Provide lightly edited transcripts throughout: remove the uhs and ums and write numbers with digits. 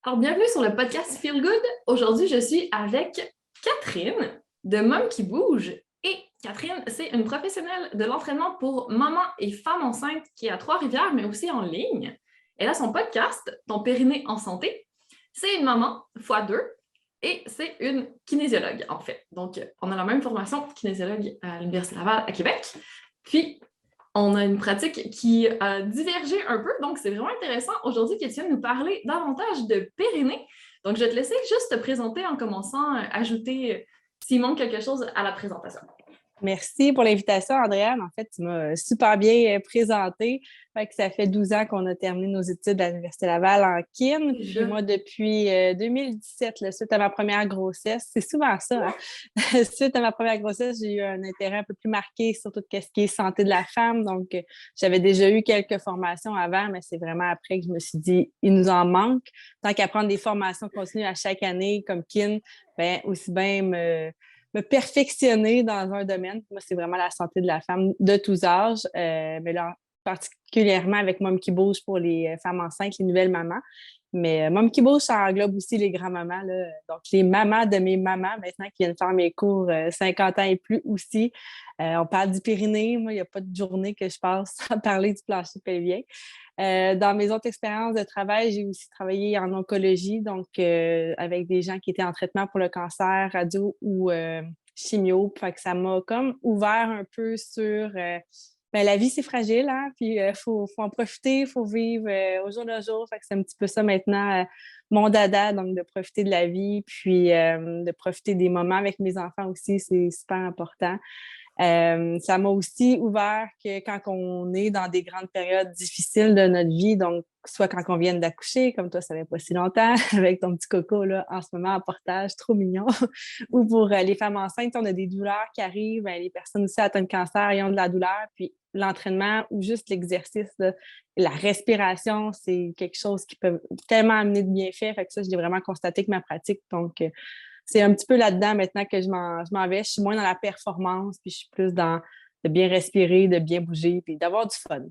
Alors, bienvenue sur le podcast Feel Good. Aujourd'hui, je suis avec Catherine de Mom qui bouge. Et Catherine, c'est une professionnelle de l'entraînement pour mamans et femmes enceintes qui est à Trois-Rivières, mais aussi en ligne. Elle a son podcast, Ton périnée en santé. C'est une maman fois deux et c'est une kinésiologue, en fait. Donc, on a la même formation, kinésiologue à l'Université Laval à Québec. Puis, on a une pratique qui a divergé un peu, donc c'est vraiment intéressant aujourd'hui que tu viennes nous parler davantage de périnée. Donc, je vais te laisser juste te présenter en commençant à ajouter s'il manque quelque chose à la présentation. Merci pour l'invitation, Andréane. En fait, tu m'as super bien présenté. Fait que ça fait 12 ans qu'on a terminé nos études à l'Université Laval en kin. Puis moi, depuis 2017, là, suite à ma première grossesse, c'est souvent ça, hein? Suite à ma première grossesse, j'ai eu un intérêt un peu plus marqué sur tout ce qui est santé de la femme. Donc, j'avais déjà eu quelques formations avant, mais c'est vraiment après que je me suis dit, il nous en manque. Tant qu'à prendre des formations continues à chaque année comme kin, ben aussi bien me perfectionner dans un domaine. Moi, c'est vraiment la santé de la femme de tous âges, mais là, particulièrement avec Mom qui bouge pour les femmes enceintes, les nouvelles mamans. Mais Mom qui bouge, ça englobe aussi les grands-mamans, là. Donc les mamans de mes mamans maintenant qui viennent faire mes cours 50 ans et plus aussi. On parle du périnée. Moi, il n'y a pas de journée que je passe sans parler du plancher pelvien. Dans mes autres expériences de travail, j'ai aussi travaillé en oncologie, donc avec des gens qui étaient en traitement pour le cancer, radio ou chimio. Fait que ça m'a comme ouvert un peu sur la vie, c'est fragile, hein? Puis faut en profiter, il faut vivre au jour le jour. Fait que c'est un petit peu ça maintenant, mon dada, donc de profiter de la vie, puis de profiter des moments avec mes enfants aussi, c'est super important. Ça m'a aussi ouvert que quand on est dans des grandes périodes difficiles de notre vie, donc soit quand on vient d'accoucher, comme toi, ça fait pas si longtemps, avec ton petit coco là, en ce moment en portage, trop mignon, ou pour les femmes enceintes, on a des douleurs qui arrivent, ben, les personnes aussi atteintes de cancer, ils ont de la douleur, puis l'entraînement ou juste l'exercice, là, la respiration, c'est quelque chose qui peut tellement amener de bienfaits. Fait que ça, j'ai vraiment constaté que ma pratique, donc c'est un petit peu là-dedans maintenant que je m'en vais. Je suis moins dans la performance, puis je suis plus dans de bien respirer, de bien bouger, puis d'avoir du fun.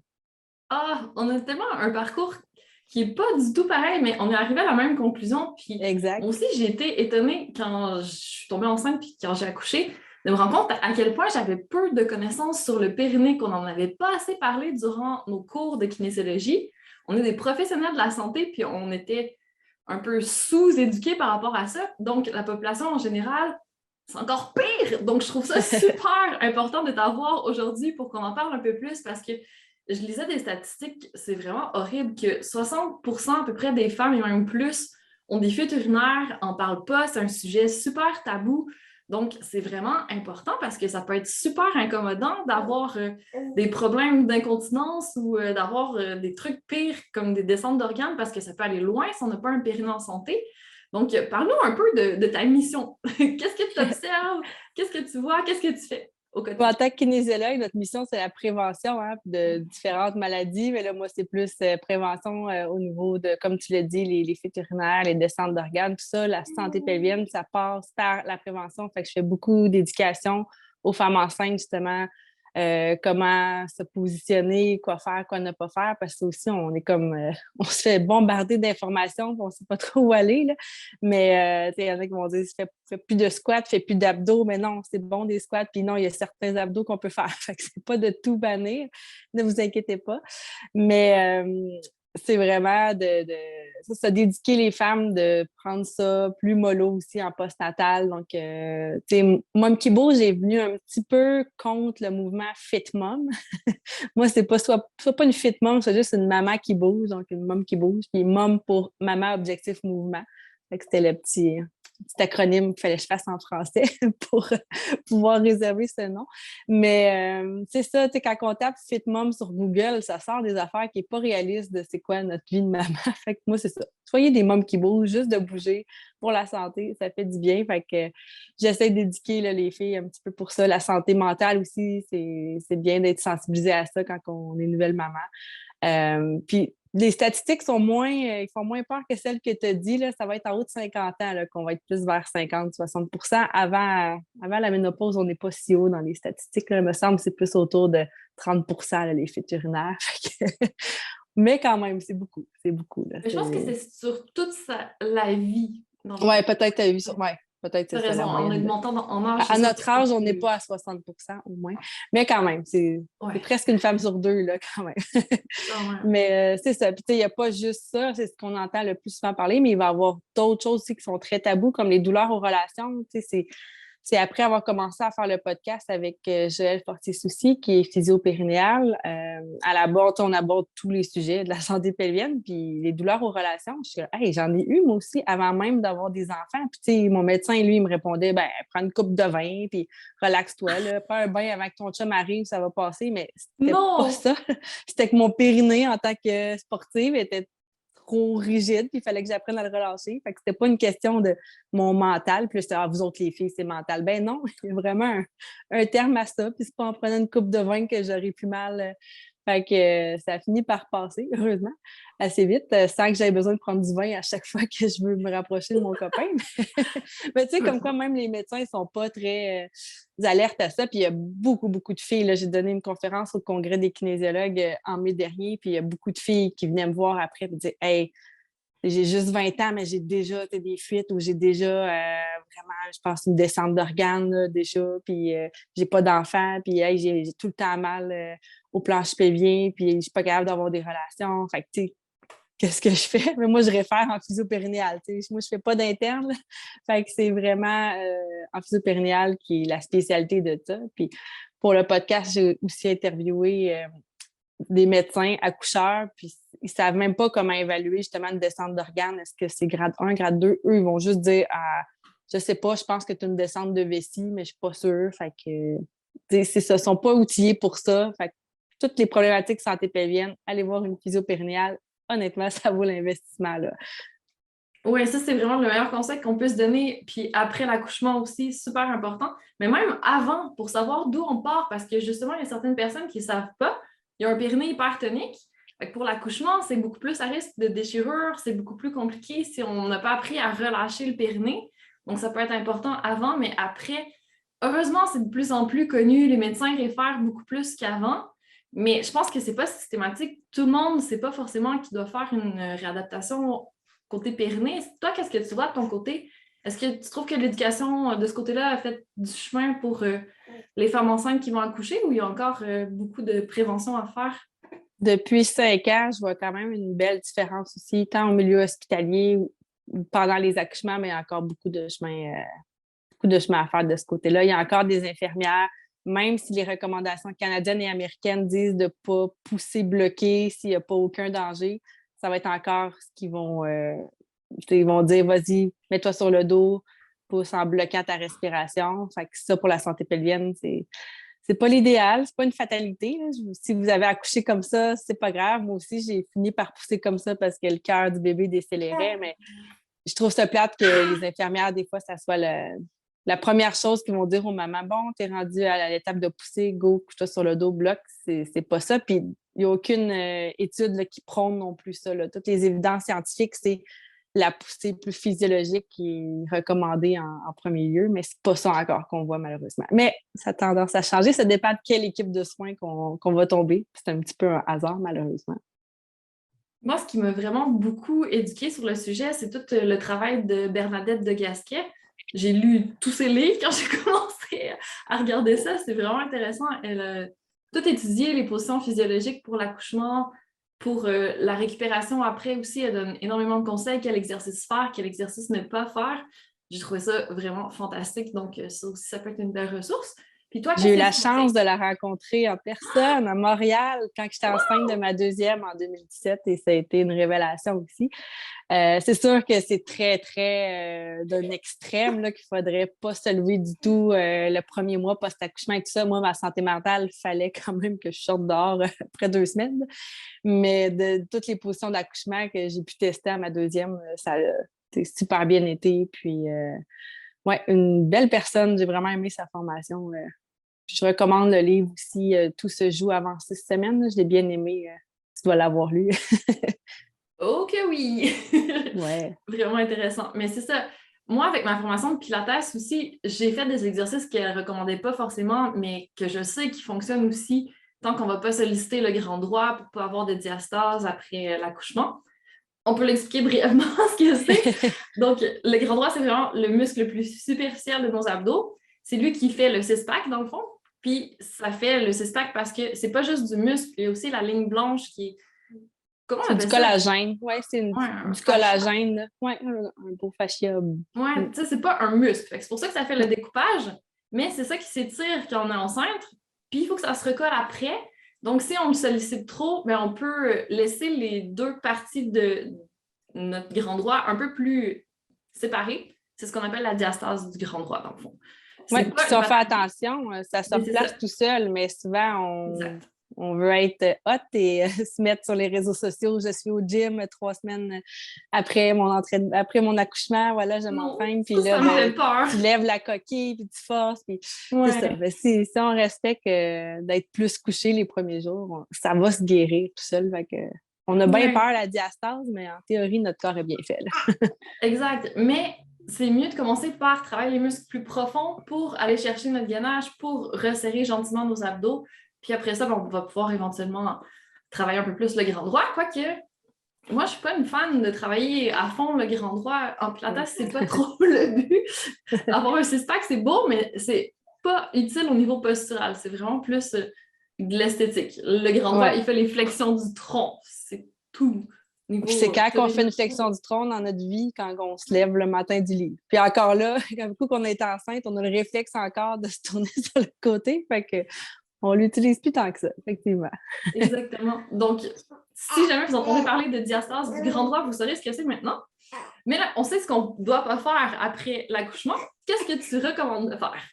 Ah, on a tellement un parcours qui n'est pas du tout pareil, mais on est arrivé à la même conclusion. Puis Exact. moi aussi, j'ai été étonnée quand je suis tombée enceinte puis quand j'ai accouché, de me rendre compte à quel point j'avais peu de connaissances sur le périnée, qu'on n'en avait pas assez parlé durant nos cours de kinésiologie. On est des professionnels de la santé, puis on était un peu sous-éduqués par rapport à ça. Donc, la population en général, c'est encore pire. Donc, je trouve ça super important de t'avoir aujourd'hui pour qu'on en parle un peu plus parce que je lisais des statistiques, c'est vraiment horrible que 60% à peu près des femmes et même plus ont des fuites urinaires, n'en parlent pas, c'est un sujet super tabou. Donc, c'est vraiment important parce que ça peut être super incommodant d'avoir des problèmes d'incontinence ou d'avoir des trucs pires comme des descentes d'organes parce que ça peut aller loin si on n'a pas un périnée en santé. Donc, parle-nous un peu de ta mission. Qu'est-ce que tu observes? Qu'est-ce que tu vois? Qu'est-ce que tu fais au En quotidien? tant que kinésiologue, notre mission, c'est la prévention, hein, de différentes maladies. Mais là, moi, c'est plus prévention au niveau de, comme tu l'as dit, les fuites urinaires, les descentes d'organes, tout ça. La santé pelvienne, ça passe par la prévention. Fait que je fais beaucoup d'éducation aux femmes enceintes, justement, comment se positionner, quoi faire, quoi ne pas faire, parce que aussi, on est comme, on se fait bombarder d'informations, puis on ne sait pas trop où aller, là. Mais, il y en a qui vont dire, fais plus de squats, fais plus d'abdos, mais non, c'est bon des squats, puis non, il y a certains abdos qu'on peut faire, fait que c'est pas de tout bannir, ne vous inquiétez pas. Mais, c'est vraiment ça, d'éduquer les femmes, de prendre ça plus mollo aussi en postnatal. Donc, tu sais, Mom qui bouge est venu un petit peu contre le mouvement Fit Mom. Moi, c'est pas soit pas une Fit Mom, c'est juste une maman qui bouge, donc une mom qui bouge, puis Mom pour Maman Objectif Mouvement. Fait que c'était le petit acronyme qu'il fallait que je fasse en français pour pouvoir réserver ce nom. Mais c'est ça, tu sais, quand on tape Fit Mom sur Google, ça sort des affaires qui n'est pas réaliste de c'est quoi notre vie de maman. Fait que moi, c'est ça. Soyez des mômes qui bougent, juste de bouger pour la santé, ça fait du bien. Fait que j'essaie d'éduquer là, les filles un petit peu pour ça. La santé mentale aussi, c'est bien d'être sensibilisé à ça quand on est nouvelle maman. Puis les statistiques sont ils font moins peur que celles que tu as dit. Là, ça va être en haut de 50 ans là, qu'on va être plus vers 50-60 %. Avant la ménopause, on n'est pas si haut dans les statistiques. Là. Il me semble que c'est plus autour de 30 là, les fuites urinaires. Mais quand même, c'est beaucoup. C'est beaucoup. Là. Mais je pense que c'est sur toute la vie. Oui, peut-être ouais, peut-être Tu as c'est ça raison, la en moyenne. augmentant en âge, À c'est sûr que notre c'est âge, on n'est plus... pas à 60% au moins. Mais quand même, c'est Ouais, presque une femme sur deux, là, quand même. quand même. Mais c'est ça. Puis, tu sais, il n'y a pas juste ça, c'est ce qu'on entend le plus souvent parler, mais il va y avoir d'autres choses aussi qui sont très tabous, comme les douleurs aux relations. Tu sais, c'est après avoir commencé à faire le podcast avec Joël Fortier-Soucy, qui est physio-périnéale. À la base, on aborde tous les sujets de la santé pelvienne, puis les douleurs aux relations. Je suis là, hey, j'en ai eu, moi aussi, avant même d'avoir des enfants. Puis, tu sais, mon médecin, lui, il me répondait, ben, prends une coupe de vin, puis relaxe-toi, là, prends un bain avant que ton chum arrive, ça va passer. Mais c'était pas Non! ça. C'était que mon périnée, en tant que sportive, était trop rigide, puis il fallait que j'apprenne à le relâcher. Fait que c'était pas une question de mon mental, puis là, c'était, ah, vous autres les filles, c'est mental. Ben non, il y a vraiment un terme à ça, puis c'est pas en prenant une coupe de vin que j'aurais pu mal. Fait que ça a fini par passer, heureusement, assez vite, sans que j'aie besoin de prendre du vin à chaque fois que je veux me rapprocher de mon copain. Mais tu sais, comme quoi, même les médecins ne sont pas très alertes à ça. Puis il y a beaucoup, beaucoup de filles. Là, j'ai donné une conférence au Congrès des kinésiologues en mai dernier, puis il y a beaucoup de filles qui venaient me voir après et me dire Hey, j'ai juste 20 ans, mais j'ai déjà des fuites ou j'ai déjà vraiment, je pense, une descente d'organes là, déjà, puis j'ai pas d'enfant, puis hey, j'ai tout le temps mal au plancher pelvien, puis je suis pas capable d'avoir des relations. Fait que, tu sais, qu'est-ce que je fais? Mais moi, je réfère en physio-périnéale. Moi, je fais pas d'interne. Là. Fait que c'est vraiment en physio-périnéale qui est la spécialité de ça. Puis pour le podcast, j'ai aussi interviewé des médecins accoucheurs, puis ils savent même pas comment évaluer justement une descente d'organes. Est-ce que c'est grade 1, grade 2? Eux, ils vont juste dire ah, je sais pas, je pense que tu as une descente de vessie, mais je suis pas sûre. Fait que c'est ça, ils sont pas outillés pour ça. Fait que toutes les problématiques santé pelvienne, allez voir une physio-périnéale. Honnêtement, ça vaut l'investissement. Là. Oui, ça, c'est vraiment le meilleur conseil qu'on puisse donner. Puis après l'accouchement aussi, super important. Mais même avant, pour savoir d'où on part, parce que justement, il y a certaines personnes qui ne savent pas. Il y a un périnée hypertonique. Fait que pour l'accouchement, c'est beaucoup plus à risque de déchirure, c'est beaucoup plus compliqué si on n'a pas appris à relâcher le périnée. Donc, ça peut être important avant, mais après, heureusement, c'est de plus en plus connu. Les médecins réfèrent beaucoup plus qu'avant. Mais je pense que ce n'est pas systématique. Tout le monde ne sait pas forcément qu'il doit faire une réadaptation côté périnée. Toi, qu'est-ce que tu vois de ton côté? Est-ce que tu trouves que l'éducation de ce côté-là a fait du chemin pour les femmes enceintes qui vont accoucher ou il y a encore beaucoup de prévention à faire? Depuis 5 ans, je vois quand même une belle différence aussi, tant au milieu hospitalier ou pendant les accouchements, mais il y a encore beaucoup de chemin à faire de ce côté-là. Il y a encore des infirmières, même si les recommandations canadiennes et américaines disent de ne pas pousser, bloquer s'il n'y a pas aucun danger, ça va être encore ce qu'ils vont, ils vont dire, vas-y, mets-toi sur le dos, pousse en bloquant ta respiration. Fait que ça, pour la santé pelvienne, c'est pas l'idéal, c'est pas une fatalité. Là. Si vous avez accouché comme ça, c'est pas grave. Moi aussi, j'ai fini par pousser comme ça parce que le cœur du bébé décélérait, mais je trouve ça plate que les infirmières, des fois, ça soit la première chose qu'ils vont dire aux mamans, bon, t'es rendu à l'étape de pousser, go, couche-toi sur le dos, bloc. C'est pas ça. Puis il n'y a aucune étude là, qui prône non plus ça. Là. Toutes les évidences scientifiques, c'est la poussée plus physiologique qui est recommandée en premier lieu, mais c'est pas ça encore qu'on voit malheureusement. Mais ça a tendance à changer. Ça dépend de quelle équipe de soins qu'on va tomber. C'est un petit peu un hasard, malheureusement. Moi, ce qui m'a vraiment beaucoup éduquée sur le sujet, c'est tout le travail de Bernadette de Gasquet. J'ai lu tous ses livres quand j'ai commencé à regarder ça. C'est vraiment intéressant. Elle a tout étudié, les positions physiologiques pour l'accouchement, pour la récupération après aussi. Elle donne énormément de conseils, quel exercice faire, quel exercice ne pas faire. J'ai trouvé ça vraiment fantastique. Donc, ça aussi, ça peut être une belle ressource. Puis toi, J'ai qu'est-ce eu que la tu conseilles? chance de la rencontrer en personne à Montréal quand j'étais enceinte de ma deuxième en 2017 et ça a été une révélation aussi. C'est sûr que c'est très, très d'un extrême là, qu'il ne faudrait pas se lever du tout le premier mois post-accouchement et tout ça. Moi, ma santé mentale, il fallait quand même que je sorte dehors après 2 semaines. Mais de toutes les positions d'accouchement que j'ai pu tester à ma deuxième, ça a super bien été. Puis, ouais, une belle personne. J'ai vraiment aimé sa formation. Puis je recommande le livre aussi, Tout se joue avant 6 semaines. Là. Je l'ai bien aimé. Tu dois l'avoir lu. Ok, oui! Ouais. Vraiment intéressant. Mais c'est ça. Moi, avec ma formation de Pilates aussi, j'ai fait des exercices qu'elle ne recommandait pas forcément, mais que je sais qui fonctionnent aussi tant qu'on ne va pas solliciter le grand droit pour ne pas avoir de diastase après l'accouchement. On peut l'expliquer brièvement ce que c'est. Donc, le grand droit, c'est vraiment le muscle le plus superficiel de nos abdos. C'est lui qui fait le six-pack, dans le fond. Puis, ça fait le six-pack parce que c'est pas juste du muscle, il y a aussi la ligne blanche qui est... Comment on C'est appelle du ça? collagène. Oui, c'est du collagène. Oui, un beau fascia. Oui, tu sais, c'est pas un muscle. C'est pour ça que ça fait le découpage, mais c'est ça qui s'étire quand on est enceinte. Puis, il faut que ça se recolle après. Donc, si on le sollicite trop, bien, on peut laisser les deux parties de notre grand droit un peu plus séparées. C'est ce qu'on appelle la diastase du grand droit, dans le fond. Oui, puis si on fait attention, ça se replace tout seul, mais souvent, on veut être hot et se mettre sur les réseaux sociaux. Je suis au gym 3 semaines après mon accouchement, voilà, je m'entraîne. Puis là, tu lèves la coquille, puis tu forces. Puis c'est ça. Ben, si on respecte d'être plus couché les premiers jours, ça va se guérir tout seul. Fait que, on a bien peur de la diastase, mais en théorie, notre corps est bien fait. Exact. Mais c'est mieux de commencer par travailler les muscles plus profonds pour aller chercher notre gainage, pour resserrer gentiment nos abdos. Puis après ça, on va pouvoir éventuellement travailler un peu plus le grand droit. Quoique, moi, je ne suis pas une fan de travailler à fond le grand droit en pilates, c'est pas trop le but. Avoir un six-pack, c'est beau, mais c'est pas utile au niveau postural. C'est vraiment plus de l'esthétique. Le grand droit, il fait les flexions du tronc. C'est tout. C'est quand on fait une flexion du tronc dans notre vie, quand on se lève le matin du lit. Puis encore là, un coup qu'on est enceinte, on a le réflexe encore de se tourner sur le côté. Fait que on l'utilise plus tant que ça, effectivement. Exactement. Donc, si jamais vous entendez parler de diastase du grand droit, vous saurez ce que c'est maintenant. Mais là, on sait ce qu'on ne doit pas faire après l'accouchement. Qu'est-ce que tu recommandes de faire?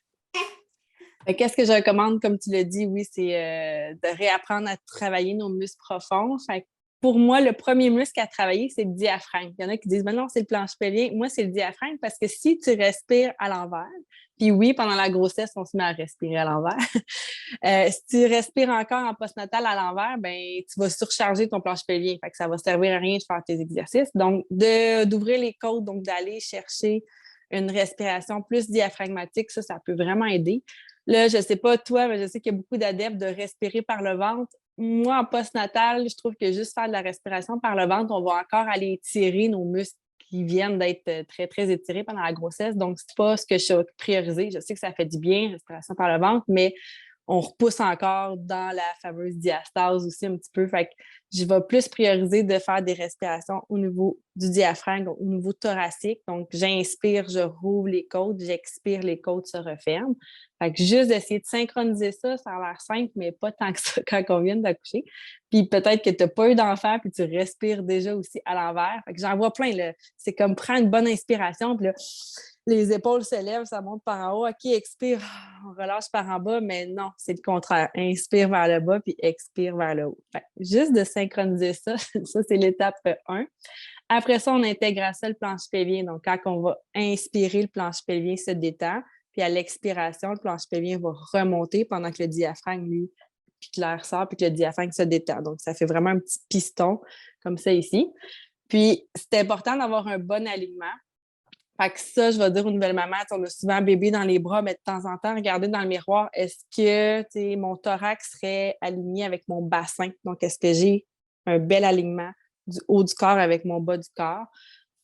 Qu'est-ce que je recommande, comme tu l'as dit, oui, c'est de réapprendre à travailler nos muscles profonds. Fait pour moi, le premier muscle à travailler, c'est le diaphragme. Il y en a qui disent, ben non, c'est le plancher pelvien. Moi, c'est le diaphragme parce que si tu respires à l'envers, puis oui, pendant la grossesse, on se met à respirer à l'envers. Si tu respires encore en postnatal à l'envers, ben tu vas surcharger ton plancher pelvien. Fait que ça va servir à rien de faire tes exercices. Donc, d'ouvrir les côtes, donc d'aller chercher une respiration plus diaphragmatique, ça peut vraiment aider. Là, je ne sais pas toi, mais je sais qu'il y a beaucoup d'adeptes de respirer par le ventre. Moi, en postnatal, je trouve que juste faire de la respiration par le ventre, on va encore aller étirer nos muscles qui viennent d'être très, très étirés pendant la grossesse. Donc, ce n'est pas ce que je suis priorisé. Je sais que ça fait du bien, respiration par le ventre, mais on repousse encore dans la fameuse diastase aussi un petit peu. Fait que je vais plus prioriser de faire des respirations au niveau du diaphragme, au niveau thoracique. Donc, j'inspire, je rouvre les côtes, j'expire, les côtes se referment. Fait que juste d'essayer de synchroniser ça, ça a l'air simple, mais pas tant que ça quand on vient d'accoucher. Puis peut-être que tu n'as pas eu d'enfant, puis tu respires déjà aussi à l'envers. Fait que j'en vois plein, là. C'est comme prendre une bonne inspiration, puis là, les épaules se lèvent, ça monte par en haut. OK, expire, on relâche par en bas, mais non, c'est le contraire. Inspire vers le bas, puis expire vers le haut. Fait, juste de synchroniser ça, ça, c'est l'étape 1. Après ça, on intègre à ça le plancher pelvien. Donc, quand on va inspirer, le plancher pelvien se détend, puis à l'expiration, le plancher pelvien va remonter pendant que le diaphragme, lui, puis que l'air sort, puis que le diaphragme se détend. Donc, ça fait vraiment un petit piston comme ça ici. Puis, c'est important d'avoir un bon alignement. Fait que ça, je vais dire aux nouvelles mamans, on a souvent bébé dans les bras, mais de temps en temps, regarder dans le miroir, est-ce que mon thorax serait aligné avec mon bassin? Donc, est-ce que j'ai un bel alignement du haut du corps avec mon bas du corps?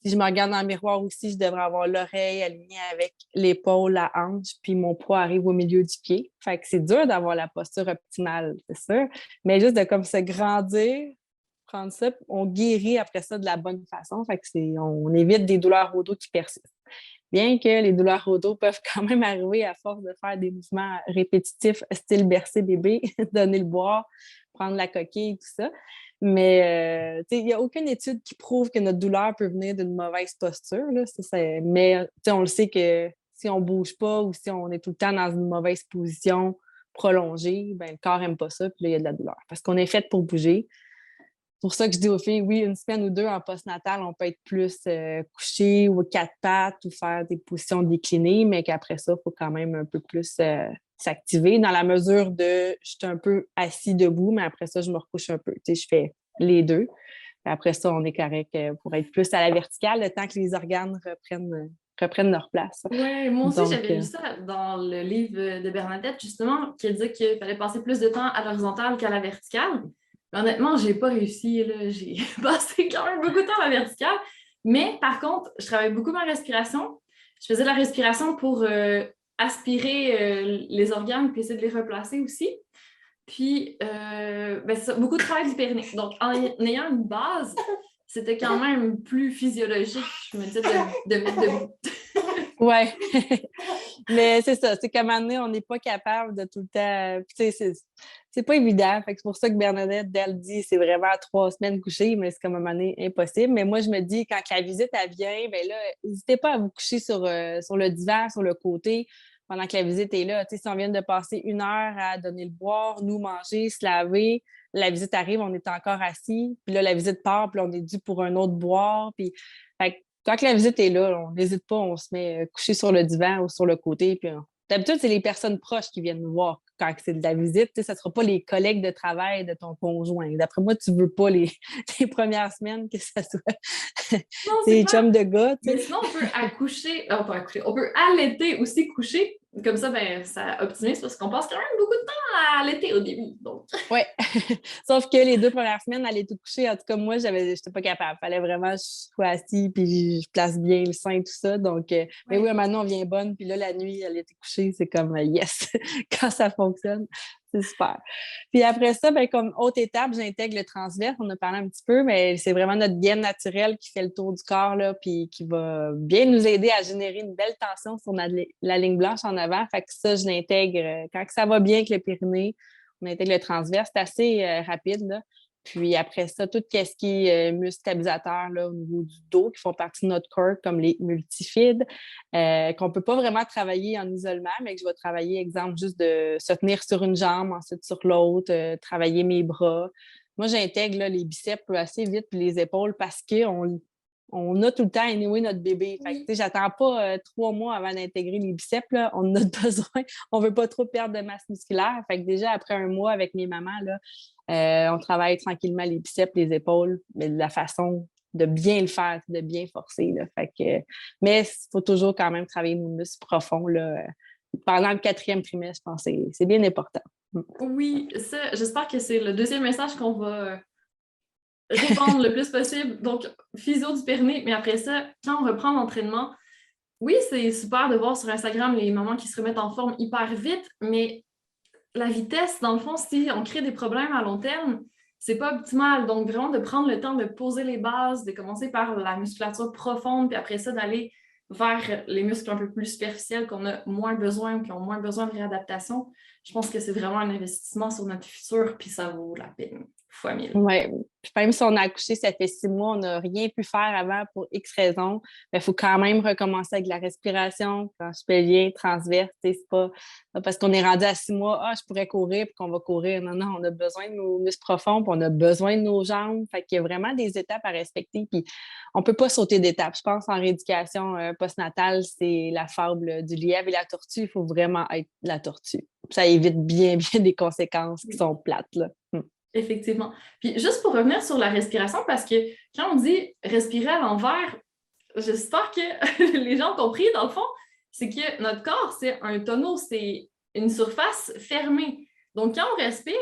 Si je me regarde dans le miroir aussi, je devrais avoir l'oreille alignée avec l'épaule, la hanche, puis mon poids arrive au milieu du pied. Fait que c'est dur d'avoir la posture optimale, c'est sûr. Mais juste de comme se grandir, prendre ça, on guérit après ça de la bonne façon. Fait que on évite des douleurs au dos qui persistent. Bien que les douleurs au dos peuvent quand même arriver à force de faire des mouvements répétitifs, style bercer bébé, donner le boire, prendre la coquille, tout ça. Mais il n'y a aucune étude qui prouve que notre douleur peut venir d'une mauvaise posture. Là. Mais on le sait que si on ne bouge pas ou si on est tout le temps dans une mauvaise position prolongée, ben, le corps n'aime pas ça, puis là, il y a de la douleur. Parce qu'on est fait pour bouger. C'est pour ça que je dis aux filles, oui, une semaine ou deux en postnatal, on peut être plus couché ou 4 pattes ou faire des positions déclinées, mais qu'après ça, il faut quand même un peu plus s'activer dans la mesure de je suis un peu assis debout, mais après ça, je me recouche un peu. Tu sais, je fais les deux. Après ça, on est correct pour être plus à la verticale le temps que les organes reprennent reprennent leur place. Oui, moi aussi, Donc, j'avais lu ça dans le livre de Bernadette, justement, qui disait qu'il fallait passer plus de temps à l'horizontale qu'à la verticale. Mais honnêtement, je n'ai pas réussi, là. J'ai passé quand même beaucoup de temps à la verticale. Mais par contre, je travaille beaucoup ma respiration. Je faisais la respiration pour aspirer les organes puis essayer de les replacer aussi. Puis, c'est ça, beaucoup de travail du périnée. Donc, en ayant une base, c'était quand même plus physiologique, je me disais, de mettre debout. ouais. Mais c'est ça, c'est qu'à un moment donné, on n'est pas capable de tout le temps. Tu sais, c'est pas évident. Fait que c'est pour ça que Bernadette, elle dit c'est vraiment 3 semaines couchées, mais c'est comme à un moment donné impossible. Mais moi, je me dis, quand la visite, elle vient, ben là, n'hésitez pas à vous coucher sur le divan, sur le côté, pendant que la visite est là. Tu sais, si on vient de passer 1 heure à donner le boire, nous manger, se laver, la visite arrive, on est encore assis. Puis là, la visite part, puis on est dû pour un autre boire. Puis, fait que quand la visite est là, on n'hésite pas, on se met couché sur le divan ou sur le côté. Puis d'habitude, c'est les personnes proches qui viennent nous voir quand c'est de la visite. Ça ne sera pas les collègues de travail de ton conjoint. D'après moi, tu ne veux pas les premières semaines que ça soit des chums de gars. Mais sinon, on peut accoucher, pas accoucher, on peut allaiter aussi coucher. Comme ça, ben, ça optimise parce qu'on passe quand même beaucoup de temps à allaiter au début. Oui. Sauf que les 2 premières semaines, aller tout coucher, en tout cas, moi, j'étais pas capable. Il fallait vraiment que je sois assise puis je place bien le sein, tout ça. Donc, mais oui, maintenant, on vient bonne. Puis là, la nuit, aller tout coucher, c'est comme yes, quand ça fonctionne. C'est super. Puis après ça, ben, comme autre étape, j'intègre le transverse. On a parlé un petit peu, mais c'est vraiment notre gaine naturelle qui fait le tour du corps, là, puis qui va bien nous aider à générer une belle tension sur la ligne blanche en avant. Fait que ça, je l'intègre quand ça va bien avec le périnée. On intègre le transverse. C'est assez rapide, là. Puis après ça, tout ce qui est muscles stabilisateurs là, au niveau du dos, qui font partie de notre corps, comme les multifides, qu'on ne peut pas vraiment travailler en isolement, mais que je vais travailler, exemple, juste de se tenir sur une jambe, ensuite sur l'autre, travailler mes bras. Moi, j'intègre là, les biceps assez vite, puis les épaules, parce qu'on a tout le temps anyway notre bébé. Fait que, j'attends pas 3 mois avant d'intégrer les biceps. Là. On en a besoin. On veut pas trop perdre de masse musculaire. Fait que déjà, après 1 mois avec mes mamans, là, on travaille tranquillement les biceps, les épaules, mais de la façon de bien le faire, de bien forcer. Là. Fait que, mais il faut toujours quand même travailler nos muscles profonds. Là. Pendant le 4e trimestre, je pense que c'est bien important. Oui, ça, j'espère que c'est le 2e message qu'on va répandre le plus possible. Donc, physio du périnée, mais après ça, quand on reprend l'entraînement, oui, c'est super de voir sur Instagram les mamans qui se remettent en forme hyper vite, mais la vitesse, dans le fond, si on crée des problèmes à long terme, c'est pas optimal. Donc, vraiment de prendre le temps de poser les bases, de commencer par la musculature profonde, puis après ça, d'aller vers les muscles un peu plus superficiels qu'on a moins besoin ou qui ont moins besoin de réadaptation. Je pense que c'est vraiment un investissement sur notre futur, puis ça vaut la peine, fois 1000. Oui, même si on a accouché, ça fait 6 mois, on n'a rien pu faire avant pour X raisons, mais il faut quand même recommencer avec la respiration, quand je pelvien, transverse, c'est pas parce qu'on est rendu à 6 mois, je pourrais courir puis qu'on va courir. Non, non, on a besoin de nos muscles profonds, puis on a besoin de nos jambes. Fait qu'il y a vraiment des étapes à respecter, puis on peut pas sauter d'étapes. Je pense en rééducation postnatale, c'est la fable du lièvre et la tortue, il faut vraiment être la tortue. Ça évite bien, bien des conséquences qui sont plates, là. Effectivement. Puis juste pour revenir sur la respiration, parce que quand on dit respirer à l'envers, j'espère que les gens ont compris, dans le fond, c'est que notre corps, c'est un tonneau, c'est une surface fermée. Donc, quand on respire,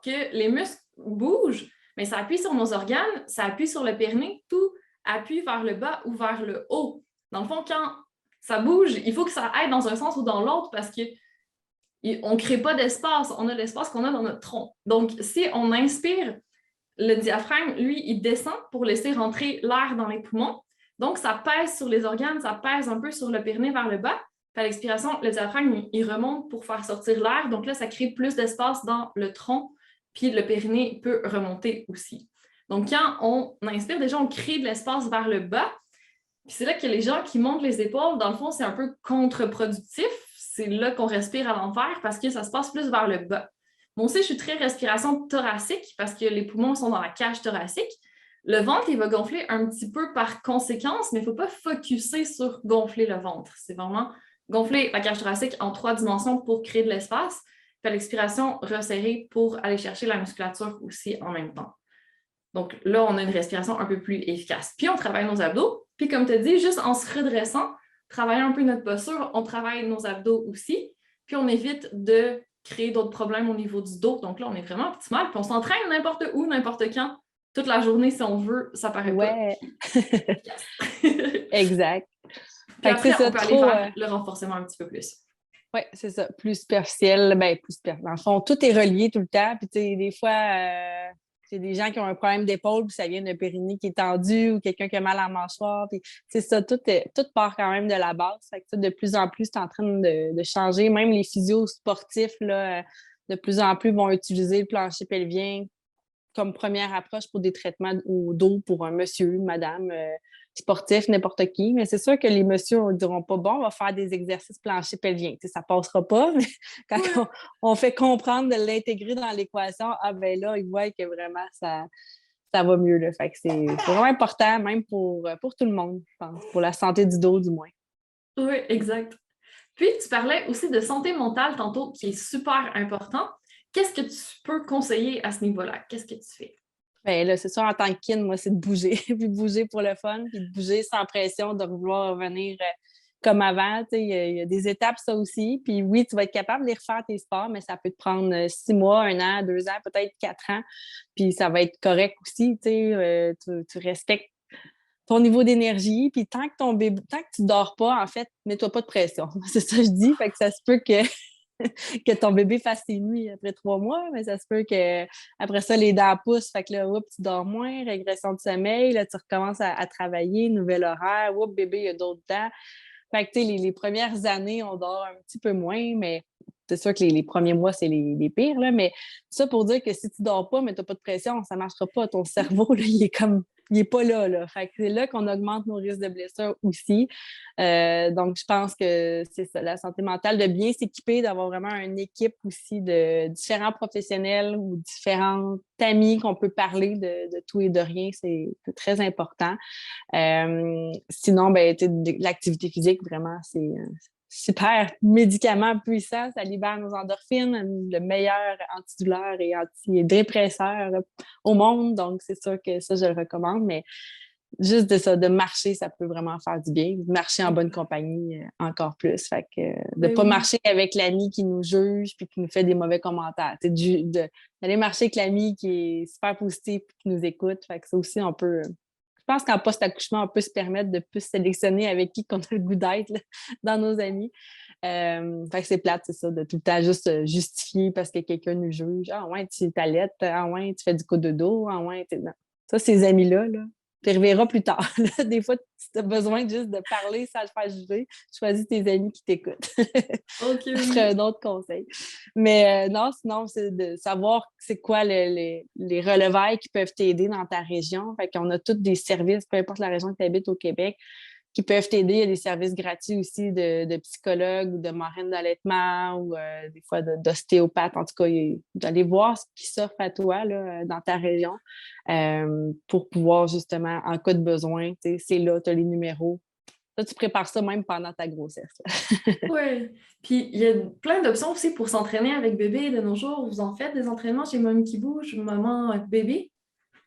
que les muscles bougent, mais ça appuie sur nos organes, ça appuie sur le périnée, tout appuie vers le bas ou vers le haut. Dans le fond, quand ça bouge, il faut que ça aille dans un sens ou dans l'autre parce que on ne crée pas d'espace, on a l'espace qu'on a dans notre tronc. Donc, si on inspire, le diaphragme, lui, il descend pour laisser rentrer l'air dans les poumons. Donc, ça pèse sur les organes, ça pèse un peu sur le périnée vers le bas. Puis à l'expiration, le diaphragme, il remonte pour faire sortir l'air. Donc là, ça crée plus d'espace dans le tronc, puis le périnée peut remonter aussi. Donc, quand on inspire, déjà, on crée de l'espace vers le bas. Puis c'est là que les gens qui montent les épaules, dans le fond, c'est un peu contre-productif. C'est là qu'on respire à l'envers parce que ça se passe plus vers le bas. Moi aussi, je suis très respiration thoracique parce que les poumons sont dans la cage thoracique. Le ventre, il va gonfler un petit peu par conséquence, mais il ne faut pas focusser sur gonfler le ventre. C'est vraiment gonfler la cage thoracique en 3 dimensions pour créer de l'espace. Puis à l'expiration, resserrer pour aller chercher la musculature aussi en même temps. Donc là, on a une respiration un peu plus efficace. Puis on travaille nos abdos. Puis comme tu as dit, juste en se redressant, travailler un peu notre posture, on travaille nos abdos aussi, puis on évite de créer d'autres problèmes au niveau du dos. Donc là, on est vraiment optimal, puis on s'entraîne n'importe où, n'importe quand, toute la journée si on veut, ça paraît pas. Ouais, exact. Puis Fait que c'est après, on ça, peut aller trop. vers le renforcement un petit peu plus. Oui, c'est ça, plus superficiel. Ben, plus superficiel. Dans le fond, tout est relié tout le temps. Puis, tu sais, des fois, c'est des gens qui ont un problème d'épaule, puis ça vient d'un périnée qui est tendu ou quelqu'un qui a mal à la mâchoire. Puis, c'est ça, tout part quand même de la base. Fait que ça, de plus en plus, c'est en train de changer. Même les physios sportifs, là, de plus en plus vont utiliser le plancher pelvien comme première approche pour des traitements au dos pour un monsieur, madame, sportif, n'importe qui. Mais c'est sûr que les messieurs ne diront pas, bon, on va faire des exercices plancher pelvien. Tu sais, ça ne passera pas, mais quand on fait comprendre de l'intégrer dans l'équation, ah ben là, ils voient que vraiment ça va mieux. Là. Fait que c'est vraiment important, même pour tout le monde, je pense, pour la santé du dos du moins. Oui, exact. Puis, tu parlais aussi de santé mentale tantôt, qui est super important. Qu'est-ce que tu peux conseiller à ce niveau-là? Qu'est-ce que tu fais? Ben là, c'est sûr, en tant que kin, moi, c'est de bouger, puis de bouger pour le fun, puis de bouger sans pression, de vouloir revenir comme avant. Il y a des étapes, ça aussi. Puis oui, tu vas être capable de les refaire tes sports, mais ça peut te prendre 6 mois, 1 an, 2 ans, peut-être 4 ans. Puis ça va être correct aussi. Tu respectes ton niveau d'énergie. Puis tant que tu dors pas, en fait, mets-toi pas de pression. C'est ça que je dis. Fait que ça se peut que que ton bébé fasse ses nuits après 3 mois, mais ça se peut que après ça, les dents poussent, fait que là, oups, tu dors moins, régression de sommeil, là, tu recommences à travailler, nouvel horaire, oups, bébé, il y a d'autres dents. Fait que, tu sais, les premières années, on dort un petit peu moins, mais c'est sûr que les premiers mois, c'est les pires, là, mais ça pour dire que si tu dors pas, mais tu n'as pas de pression, ça ne marchera pas. Ton cerveau, là, il est pas là, là. Fait que c'est là qu'on augmente nos risques de blessures aussi. Donc, je pense que c'est ça, la santé mentale, de bien s'équiper, d'avoir vraiment une équipe aussi de différents professionnels ou différents amis qu'on peut parler de tout et de rien, c'est très important. Sinon, ben, l'activité physique, vraiment, c'est super médicament puissant. Ça libère nos endorphines, le meilleur antidouleur et antidépresseur au monde. Donc, c'est sûr que ça, je le recommande. Mais juste de marcher, ça peut vraiment faire du bien. Marcher en bonne compagnie, encore plus. Fait que de ne Ben pas oui. marcher avec l'ami qui nous juge puis qui nous fait des mauvais commentaires. D'aller marcher avec l'ami qui est super positif et qui nous écoute. Fait que ça aussi, on peut. Je pense qu'en post-accouchement, on peut se permettre de plus sélectionner avec qui qu'on a le goût d'être là, dans nos amis. Fait que c'est plate, c'est ça, de tout le temps juste justifier parce que quelqu'un nous juge. Ah ouais, tu t'allaites, ah ouais, tu fais du cododo, ah ouais, non. Ça, ces amis-là, là, tu les reverras plus tard. Des fois, tu as besoin juste de parler sans le faire juger. Choisis tes amis qui t'écoutent. OK, Ça serait oui. un autre conseil. Mais non, sinon, c'est de savoir c'est quoi les relevailles qui peuvent t'aider dans ta région. Fait qu'on a tous des services, peu importe la région que tu habites au Québec, qui peuvent t'aider. Il y a des services gratuits aussi de psychologues ou de marraines d'allaitement ou des fois d'ostéopathes. En tout cas, d'aller voir ce qui s'offre à toi là, dans ta région pour pouvoir justement, en cas de besoin, c'est là, tu as les numéros. Là, tu prépares ça même pendant ta grossesse. Oui. Puis il y a plein d'options aussi pour s'entraîner avec bébé de nos jours. Vous en faites des entraînements chez Mamie qui bouge, maman avec bébé?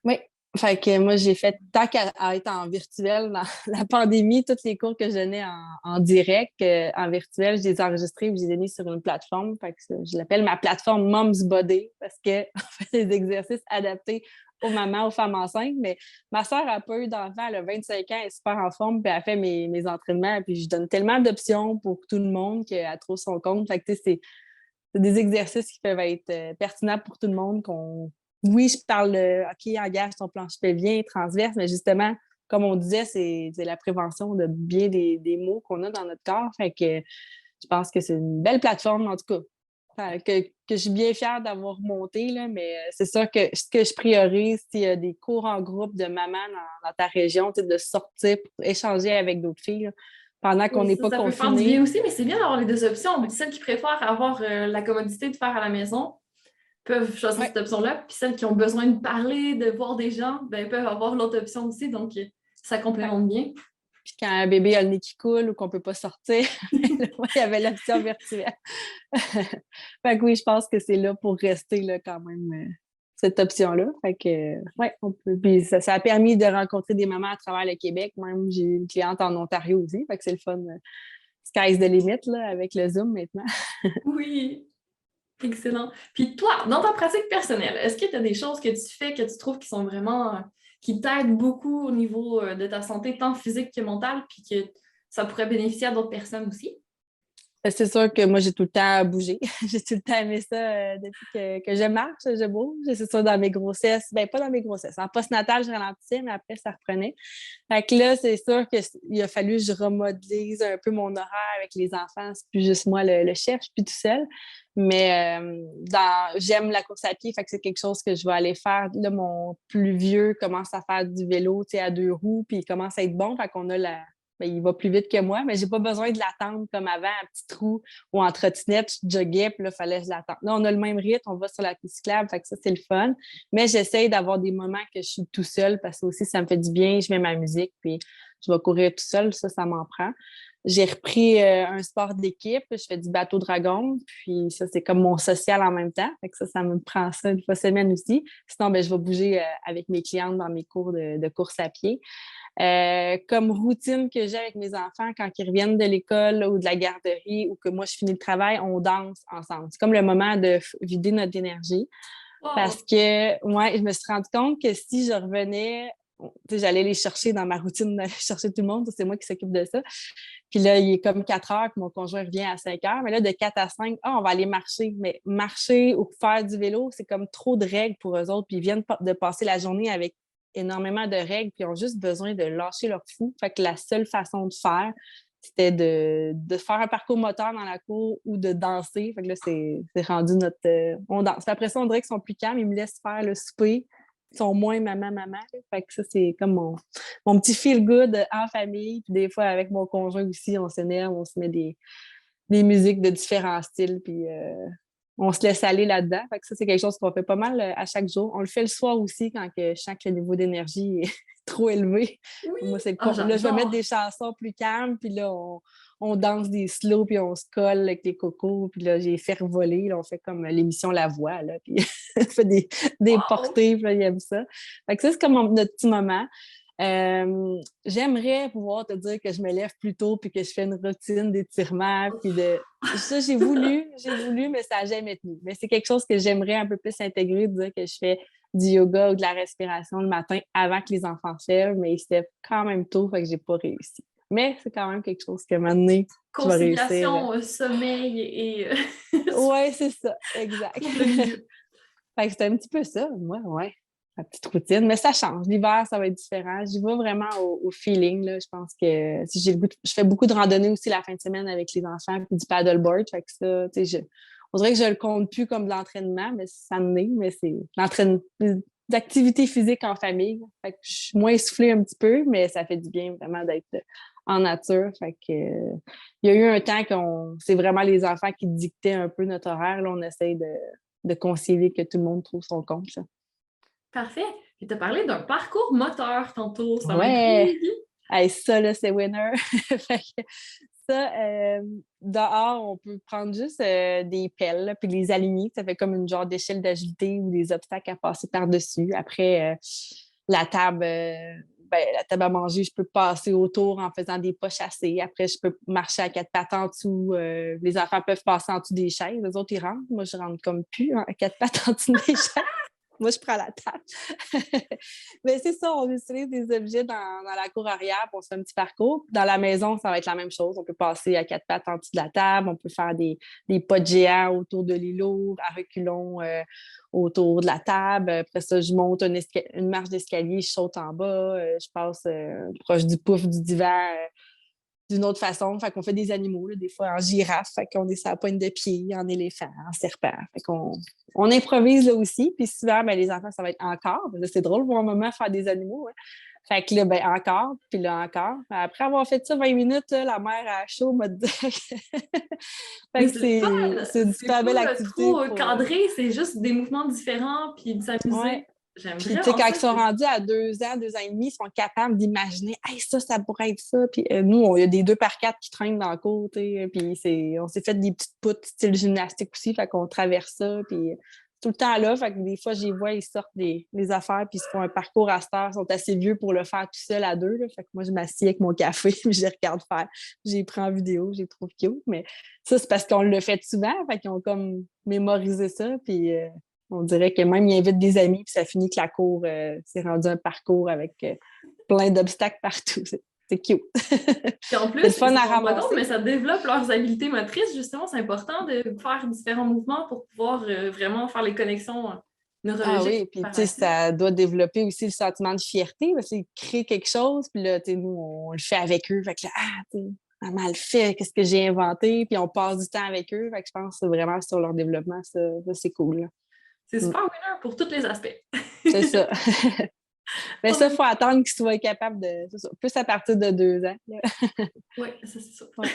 Oui. Fait que moi, j'ai fait, tant qu'à être en virtuel, dans la pandémie, tous les cours que je donnais en direct, en virtuel, je les ai enregistrés et je les ai mis sur une plateforme. Fait que je l'appelle ma plateforme Mom's Body parce qu'on fait des exercices adaptés aux mamans, aux femmes enceintes. Mais ma soeur a pas eu d'enfant, elle a 25 ans, elle est super en forme, puis elle fait mes entraînements. Puis je donne tellement d'options pour tout le monde qu'elle trouve son compte. Fait que, tu sais, c'est des exercices qui peuvent être pertinents pour tout le monde. Oui, je parle de OK, engage ton plancher pelvien, transverse, mais justement, comme on disait, c'est la prévention de bien des maux qu'on a dans notre corps. Fait que je pense que c'est une belle plateforme, en tout cas, que je suis bien fière d'avoir monté, là, mais c'est sûr que ce que je priorise, s'il y a des cours en groupe de mamans dans ta région, de sortir pour échanger avec d'autres filles, là, pendant qu'on Oui, n'est pas ça peut faire du bien confinés. aussi, mais c'est bien d'avoir les deux options. Celles qui préfèrent avoir la commodité de faire à la maison peuvent choisir Ouais. cette option-là. Puis celles qui ont besoin de parler, de voir des gens, ben, peuvent avoir l'autre option aussi. Donc, ça complémente bien. Puis quand un bébé a le nez qui coule ou qu'on ne peut pas sortir, il y avait l'option virtuelle. Fait que oui, je pense que c'est là pour rester là, quand même cette option-là. Fait que, ouais, on peut. Puis ça a permis de rencontrer des mamans à travers le Québec. Même, j'ai une cliente en Ontario aussi. Fait que c'est le fun. Sky's the limit, là, avec le Zoom maintenant. Oui, excellent. Puis toi, dans ta pratique personnelle, est-ce que tu as des choses que tu fais que tu trouves qui sont vraiment, qui t'aident beaucoup au niveau de ta santé, tant physique que mentale, puis que ça pourrait bénéficier à d'autres personnes aussi? C'est sûr que moi, j'ai tout le temps bougé. J'ai tout le temps aimé ça depuis que je marche, je bouge. C'est sûr, dans mes grossesses, ben pas dans mes grossesses. En postnatal, je ralentissais, mais après, ça reprenait. Fait que là, c'est sûr qu'il a fallu que je remodelise un peu mon horaire avec les enfants. C'est plus juste moi le chef, je suis plus tout seul. Mais j'aime la course à pied, fait que c'est quelque chose que je vais aller faire. Là, mon plus vieux commence à faire du vélo, tu sais, à 2 roues, puis il commence à être bon. Fait qu'on a ben, il va plus vite que moi, mais j'ai pas besoin de l'attendre comme avant, un petit trou ou en trottinette, je joguais, puis là, il fallait que je l'attende. Là, on a le même rythme, on va sur la piste cyclable, fait que ça, c'est le fun. Mais j'essaye d'avoir des moments que je suis tout seul parce que aussi, ça me fait du bien, je mets ma musique, puis je vais courir tout seul, ça m'en prend. J'ai repris un sport d'équipe, je fais du bateau dragon, puis ça, c'est comme mon social en même temps. Fait que ça me prend ça une fois semaine aussi. Sinon, ben, je vais bouger avec mes clientes dans mes cours de course à pied. Comme routine que j'ai avec mes enfants quand ils reviennent de l'école ou de la garderie ou que moi je finis le travail, on danse ensemble. C'est comme le moment de vider notre énergie. Wow! Parce que, ouais, je me suis rendu compte que si je revenais, j'allais les chercher dans ma routine d'aller chercher tout le monde, c'est moi qui s'occupe de ça. Puis là, il est comme 4 heures, puis mon conjoint revient à 5 heures. Mais là, de 4 à 5, on va aller marcher. Mais marcher ou faire du vélo, c'est comme trop de règles pour eux autres. Puis ils viennent de passer la journée avec énormément de règles, puis ils ont juste besoin de lâcher leur fou. Fait que la seule façon de faire, c'était de faire un parcours moteur dans la cour ou de danser. Fait que là, c'est rendu notre... on danse. Puis après ça, on dirait qu'ils sont plus calmes. Ils me laissent faire le souper. Ils sont moins maman, maman. Fait que ça, c'est comme mon petit feel-good en famille. Puis des fois, avec mon conjoint aussi, on s'énerve, on se met des musiques de différents styles. Puis on se laisse aller là-dedans. Fait que ça, c'est quelque chose qu'on fait pas mal à chaque jour. On le fait le soir aussi quand je sens que le niveau d'énergie est trop élevé. Oui! Moi, c'est Ah, là, je vais mettre j'adore! des chansons plus calmes, puis là, on danse des slows, puis on se colle avec les cocos, puis là, j'ai fait voler. Là, on fait comme l'émission La Voix, là, puis on fait des Wow! portées, puis là, il aime ça. Fait que ça, c'est comme notre petit moment. J'aimerais pouvoir te dire que je me lève plus tôt puis que je fais une routine d'étirement puis de ça j'ai voulu mais ça n'a jamais tenu. Mais c'est quelque chose que j'aimerais un peu plus intégrer, de dire que je fais du yoga ou de la respiration le matin avant que les enfants se lèvent, mais ils se lèvent quand même tôt, fait que j'ai pas réussi. Mais c'est quand même quelque chose que maintenant je vais réussir. Conciliation, sommeil et Ouais, c'est ça, exact. trouble de milieu. Fait que c'est un petit peu ça, moi, ouais. Ma petite routine. Mais ça change. L'hiver, ça va être différent. J'y vais vraiment au feeling. Là. Je pense que si j'ai le goût je fais beaucoup de randonnées aussi la fin de semaine avec les enfants puis du paddleboard. Fait que ça, tu sais, on dirait que je le compte plus comme de l'entraînement, mais ça me est, mais c'est l'entraînement d'activité physique en famille. Fait que je suis moins essoufflée un petit peu, mais ça fait du bien vraiment d'être en nature. Fait que il y a eu un temps c'est vraiment les enfants qui dictaient un peu notre horaire. Là, on essaye de concilier que tout le monde trouve son compte. Ça. Parfait. Puis tu as parlé d'un parcours moteur tantôt. Ça Ouais! m'intrigue. Hey, ça, là, c'est winner. Fait que ça, dehors, on peut prendre juste des pelles, là, puis les aligner. Ça fait comme une genre d'échelle d'agilité ou des obstacles à passer par-dessus. Après, la table, la table à manger, je peux passer autour en faisant des pas chassés. Après, je peux marcher à 4 pattes en dessous. Les enfants peuvent passer en dessous des chaises. Les autres, ils rentrent. Moi, je rentre comme plus à 4 pattes en dessous des chaises. Moi, je prends la table. Mais c'est ça, on utilise des objets dans la cour arrière pour se faire un petit parcours. Dans la maison, ça va être la même chose. On peut passer à 4 pattes en dessous de la table. On peut faire des pas de géants autour de l'îlot, à reculons autour de la table. Après ça, je monte une marche d'escalier, je saute en bas. Je passe proche du pouf du divan. D'une autre façon. Fait qu'on fait des animaux, là, des fois en girafe, fait qu'on est sur la pointe de pied, en éléphant, en serpent. Fait qu'on on improvise là aussi. Puis souvent, ben, les enfants, ça va être encore. Là, c'est drôle pour un moment faire des animaux. Hein. Fait que là, ben, encore, puis là, encore. Après avoir fait ça 20 minutes, là, la mère a chaud, m'a dit. Fait Mais que c'est le c'est fun! une C'est super belle pas activité trop pour. cadré, c'est juste des mouvements différents puis de Ouais. s'amuser. J'aime Puis, tu sais, vraiment quand ça. ils sont rendus à 2 ans, 2 ans et demi, ils sont capables d'imaginer, hey, ça pourrait être ça. Puis, nous, il y a des 2x4 qui traînent dans le cours, tu sais. Puis, on s'est fait des petites poutres style gymnastique aussi, fait qu'on traverse ça. Puis, tout le temps là. Fait que des fois, j'y vois, ils sortent des affaires puis ils se font un parcours à cette heure. Ils sont assez vieux pour le faire tout seul à deux. Là. Fait que moi, je m'assieds avec mon café puis je les regarde faire. J'ai pris en vidéo, j'ai trouvé cute. Mais ça, c'est parce qu'on le fait souvent. Fait qu'ils ont comme mémorisé ça. Puis on dirait que même ils invitent des amis puis ça finit que la cour s'est rendu un parcours avec plein d'obstacles partout. C'est cute. Puis en plus, c'est le fun ils à s'en rendent pas ramasser. compte, mais ça développe leurs habiletés motrices. Justement, c'est important de faire différents mouvements pour pouvoir vraiment faire les connexions Ah neurologiques oui, puis par tu sais, la suite. ça doit développer aussi le sentiment de fierté, parce qu'ils créent quelque chose, puis là, tu sais, nous, on le fait avec eux. Fait que là, tu sais, maman le fait, qu'est-ce que j'ai inventé, puis on passe du temps avec eux. Fait que je pense que c'est vraiment sur leur développement, ça c'est cool. Là. C'est Mm. super winner pour tous les aspects. C'est ça. Mais ça, il faut attendre qu'ils soient capables de. C'est ça, plus à partir de 2 ans. Oui, ça c'est ça. Ouais.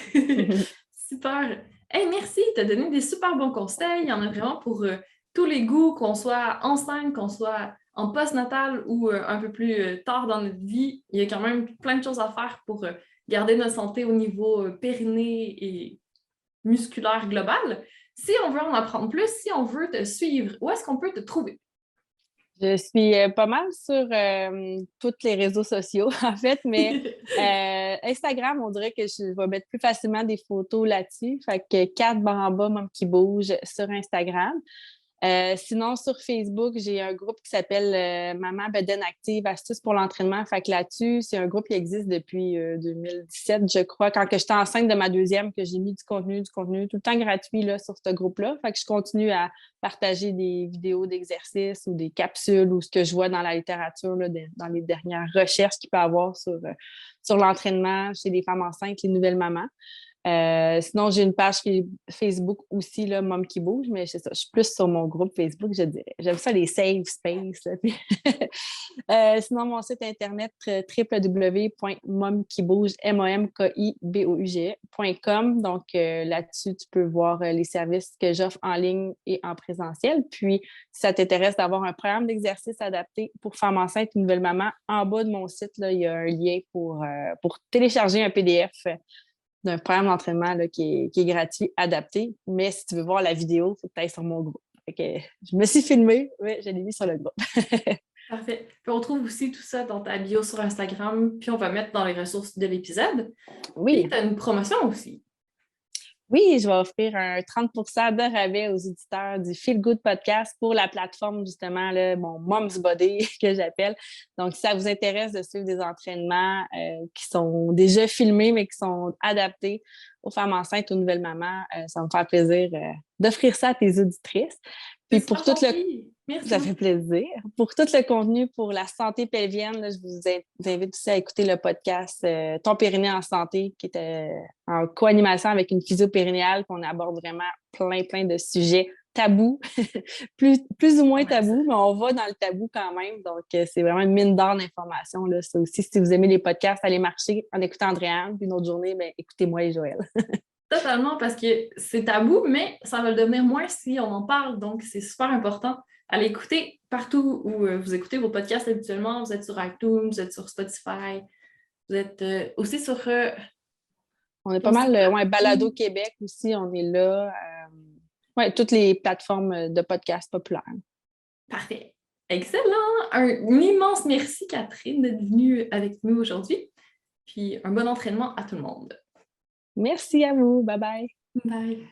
Super. Hey, merci, tu as donné des super bons conseils. Il y en a vraiment pour tous les goûts, qu'on soit enceinte, qu'on soit en postnatal ou un peu plus tard dans notre vie. Il y a quand même plein de choses à faire pour garder notre santé au niveau périnée et musculaire global. Si on veut en apprendre plus, si on veut te suivre, où est-ce qu'on peut te trouver? Je suis pas mal sur tous les réseaux sociaux, en fait, mais Instagram, on dirait que je vais mettre plus facilement des photos là-dessus. Fait que 4 barres en bas, Mom qui bouge sur Instagram. Sinon, sur Facebook, j'ai un groupe qui s'appelle Maman Bedaine Active, astuces pour l'entraînement. Fait que là-dessus, c'est un groupe qui existe depuis 2017, je crois, quand que j'étais enceinte de ma deuxième, que j'ai mis du contenu tout le temps gratuit là, sur ce groupe-là. Fait que je continue à partager des vidéos d'exercices ou des capsules ou ce que je vois dans la littérature, là, dans les dernières recherches qu'il peut y avoir sur l'entraînement chez les femmes enceintes, les nouvelles mamans. Sinon, j'ai une page Facebook aussi, là, Mom qui bouge, mais c'est ça, je suis plus sur mon groupe Facebook, je dirais. J'aime ça, les safe space. Là, puis sinon, mon site internet www.momkibouge.com. Donc, là-dessus, tu peux voir les services que j'offre en ligne et en présentiel. Puis, si ça t'intéresse d'avoir un programme d'exercice adapté pour femmes enceintes et nouvelle maman, en bas de mon site, là, il y a un lien pour télécharger un PDF d'un programme d'entraînement là, qui est gratuit, adapté. Mais si tu veux voir la vidéo, il faut que tu ailles sur mon groupe. Fait que, je me suis filmée, mais je l'ai mis sur le groupe. Parfait. Puis on trouve aussi tout ça dans ta bio sur Instagram, puis on va mettre dans les ressources de l'épisode. Oui. Puis tu as une promotion aussi. Oui, je vais offrir un 30 de rabais aux éditeurs du Feel Good Podcast pour la plateforme, justement, là, mon Mom's Body que j'appelle. Donc, si ça vous intéresse de suivre des entraînements qui sont déjà filmés, mais qui sont adaptés aux femmes enceintes, aux nouvelles mamans, ça va me faire plaisir d'offrir ça à tes auditrices. Puis pour tout le... Merci Ça beaucoup. fait plaisir. Pour tout le contenu pour la santé pelvienne, là, je vous invite aussi à écouter le podcast Ton périnée en santé, qui est en co-animation avec une physio-périnéale, qu'on aborde vraiment plein de sujets tabous, plus ou moins tabous, mais on va dans le tabou quand même. Donc, c'est vraiment une mine d'or d'informations. Là. Ça aussi, si vous aimez les podcasts, allez marcher en écoutant Andréane. Puis une autre journée, ben, écoutez-moi et Joël. Totalement, parce que c'est tabou, mais ça va le devenir moins si on en parle. Donc, c'est super important. Allez écouter partout où vous écoutez vos podcasts habituellement. Vous êtes sur iTunes, vous êtes sur Spotify, vous êtes aussi sur... on est pas mal, Balado Québec aussi, on est là. Oui, toutes les plateformes de podcasts populaires. Parfait. Excellent. Un immense merci, Catherine, d'être venue avec nous aujourd'hui. Puis un bon entraînement à tout le monde. Merci à vous. Bye bye. Bye.